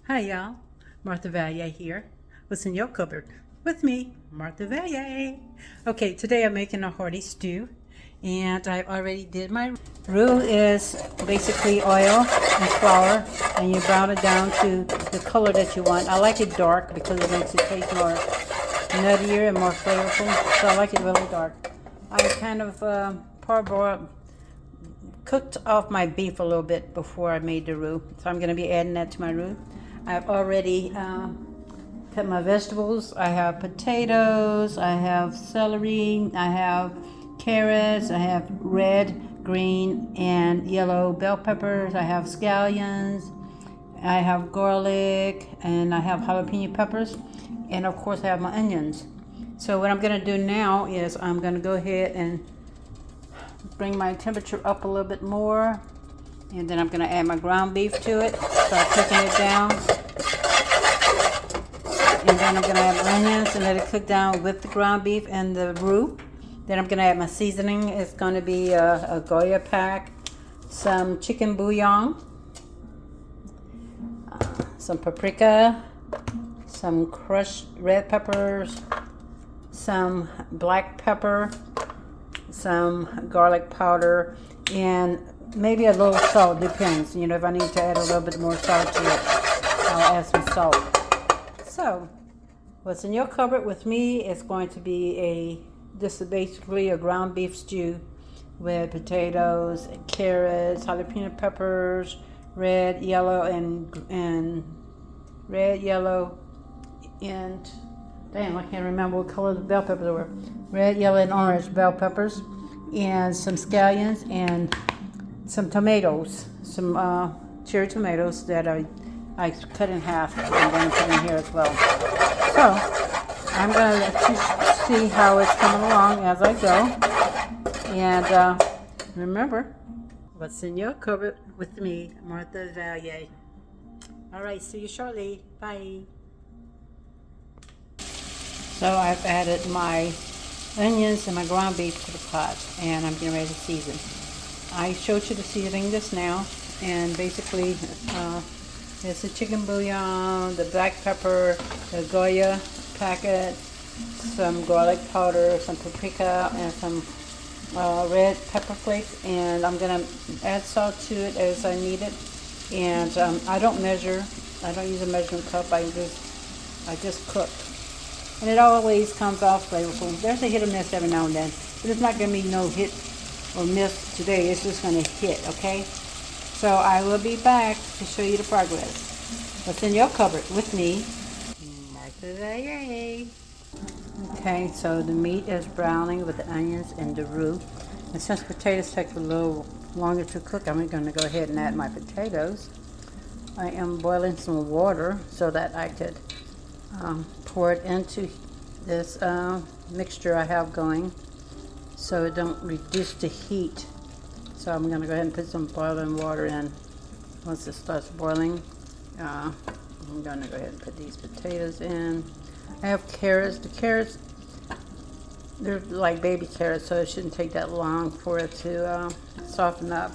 Hi y'all, Martha Vallier here. What's in your cupboard? With me, Martha Vallier. Okay, today I'm making a hearty stew, and I already did my roux. Is basically oil and flour, and you brown it down to the color that you want. I like it dark because it makes it taste more nuttier and more flavorful, so I like it really dark. I kind of parboiled, cooked off my beef a little bit before I made the roux, so I'm going to be adding that to my roux. I've already cut my vegetables. I have potatoes, I have celery, I have carrots, I have red, green, and yellow bell peppers, I have scallions, I have garlic, and I have jalapeno peppers, and of course I have my onions. So what I'm going to do now is I'm going to go ahead and bring my temperature up a little bit more, and then I'm going to add my ground beef to it, start cooking it down, and then I'm going to add my onions and let it cook down with the ground beef and the roux. Then I'm going to add my seasoning. It's going to be a Goya pack, some chicken bouillon, some paprika, some crushed red peppers, some black pepper, some garlic powder, and maybe a little salt, depends. You know, if I need to add a little bit more salt to it, I'll add some salt. So, what's in your cupboard with me is going to be this is basically a ground beef stew with potatoes, carrots, jalapeno peppers, red, yellow, and red, yellow, and damn, I can't remember what color the bell peppers were. Red, yellow, and orange bell peppers, and some scallions, and some tomatoes, some cherry tomatoes that I cut in half and then put in here as well. So I'm going to let you see how it's coming along as I go. And remember, what's in your cupboard with me, Martha Vallier. All right, see you shortly. Bye. So I've added my onions and my ground beef to the pot, and I'm getting ready to season. I showed you the seasoning just now, and basically there's the chicken bouillon, the black pepper, the Goya packet, some garlic powder, some paprika, and some red pepper flakes, and I'm going to add salt to it as I need it. And I don't measure, I don't use a measuring cup, I just cook. And it always comes out flavorful. There's a hit or miss every now and then, but it's not going to be no hit or miss today. It's just going to hit, okay? So I will be back to show you the progress. What's in your cupboard with me, Martha Vallier. Okay, so the meat is browning with the onions and the roux. And since potatoes take a little longer to cook, I'm going to go ahead and add my potatoes. I am boiling some water so that I could pour it into this mixture I have going, so it don't reduce the heat. So I'm going to go ahead and put some boiling water in. Once it starts boiling, I'm going to go ahead and put these potatoes in. I have carrots. The carrots, they're like baby carrots, so it shouldn't take that long for it to soften up.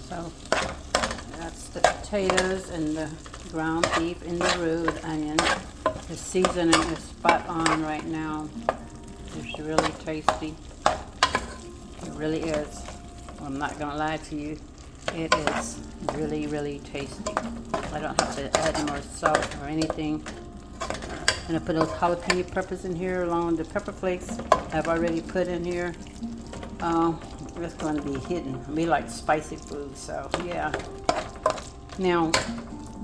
So that's the potatoes and the ground beef and the roux with onions. The seasoning is spot on right now. It's really tasty. It really is. I'm not gonna lie to you. It is really, really tasty. I don't have to add more salt or anything. I'm gonna put those jalapeno peppers in here along with the pepper flakes I've already put in here. It's going to be hidden. It'll be like spicy food, so yeah. Now,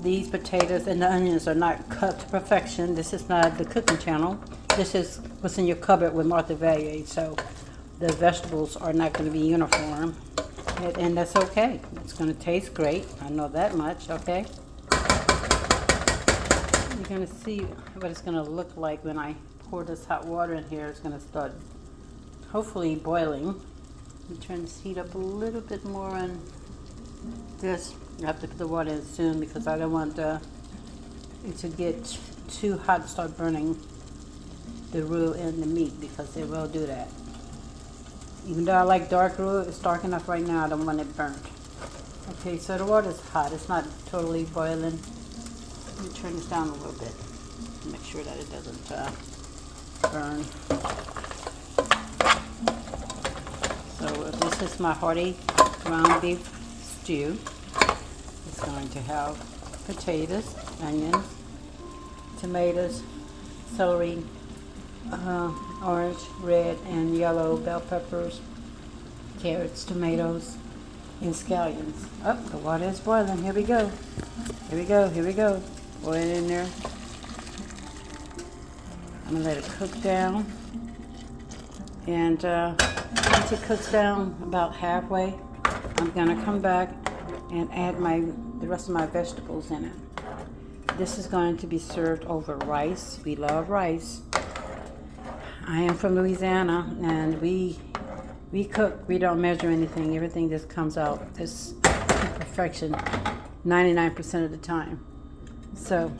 these potatoes and the onions are not cut to perfection. This is not the cooking channel. This is what's in your cupboard with Martha Vallier, so the vegetables are not going to be uniform, and that's okay. It's going to taste great. I know that much, okay? You're going to see what it's going to look like when I pour this hot water in here. It's going to start hopefully boiling. I'm trying to heat up a little bit more on this. I have to put the water in soon because I don't want it to get too hot to start burning the roux and the meat, because it will do that. Even though I like dark roux, it's dark enough right now. I don't want it burnt. Okay, so the water's hot. It's not totally boiling. Let me turn this down a little bit to make sure that it doesn't burn. So this is my hearty ground beef stew. It's going to have potatoes, onions, tomatoes, celery, orange, red, and yellow bell peppers, carrots, tomatoes, and scallions. Oh, the water is boiling. Here we go. Here we go. Here we go. Pour it in there. I'm going to let it cook down. And once it cooks down about halfway, I'm going to come back and add the rest of my vegetables in it. This is going to be served over rice. We love rice. I am from Louisiana, and we cook. We don't measure anything. Everything just comes out this perfection 99% of the time. So,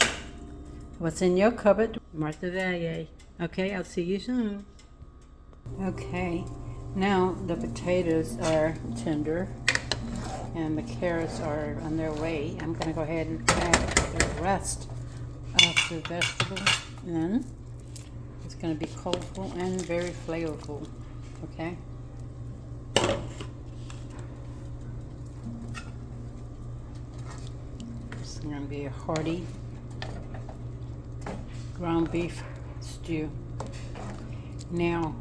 what's in your cupboard? Martha VALLIER. Okay, I'll see you soon. Okay, now the potatoes are tender and the carrots are on their way. I'm going to go ahead and add the rest of the vegetables in. It's going to be colorful and very flavorful. Okay. It's going to be a hearty ground beef stew. Now,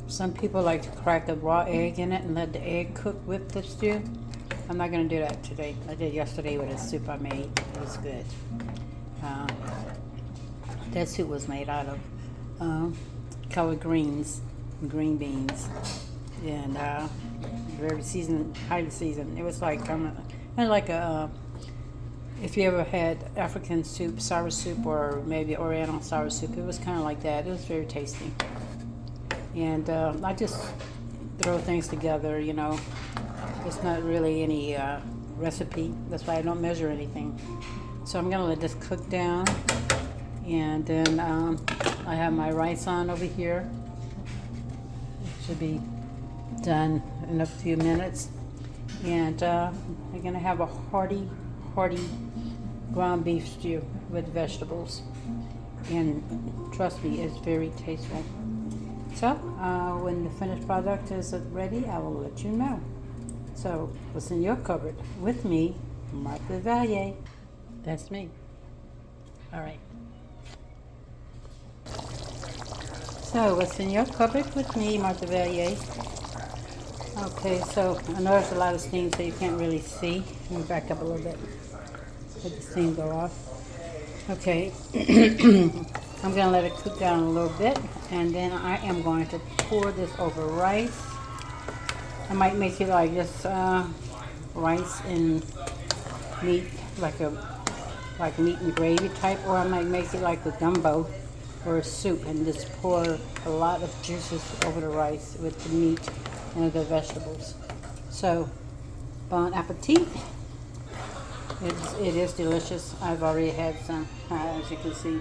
some people like to crack a raw egg in it and let the egg cook with the stew. I'm not going to do that today. I did yesterday with a soup I made. It was good. That soup was made out of collard greens, green beans, and very seasoned, highly seasoned. It was like kind of like a if you ever had African soup, sour soup, or maybe Oriental sour soup. It was kind of like that. It was very tasty. And I just throw things together, you know. It's not really any recipe. That's why I don't measure anything. So I'm going to let this cook down. And then I have my rice on over here. It should be done in a few minutes. And I'm going to have a hearty ground beef stew with vegetables. And trust me, it's very tasteful. So, when the finished product is ready, I will let you know. So, what's in your cupboard? With me, Martha VALLIER. That's me. All right. So, what's in your cupboard? With me, Martha VALLIER. Okay, so I know there's a lot of steam, so you can't really see. Let me back up a little bit. Let the steam go off. Okay. I'm going to let it cook down a little bit, and then I am going to pour this over rice. I might make it like this rice and meat, like meat and gravy type, or I might make it like a gumbo or a soup and just pour a lot of juices over the rice with the meat and the vegetables. So, bon appetit. It is delicious. I've already had some, as you can see.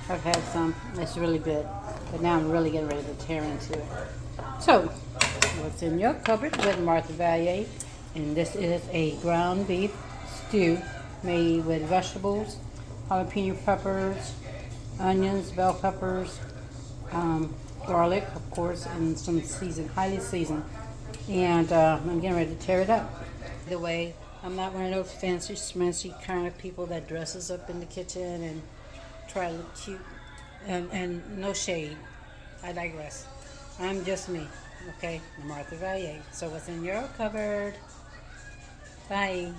I've had some. It's really good. But now I'm really getting ready to tear into it. So, what's in your cupboard with Martha VALLIER? And this is a ground beef stew made with vegetables, jalapeno peppers, onions, bell peppers, garlic, of course, and some highly seasoned. And I'm getting ready to tear it up. By the way, I'm not one of those fancy, schmancy kind of people that dresses up in the kitchen and try to look cute. And no shade. I digress. I'm just me. Okay? I'm Martha VALLIER. So what's in your cupboard? Bye.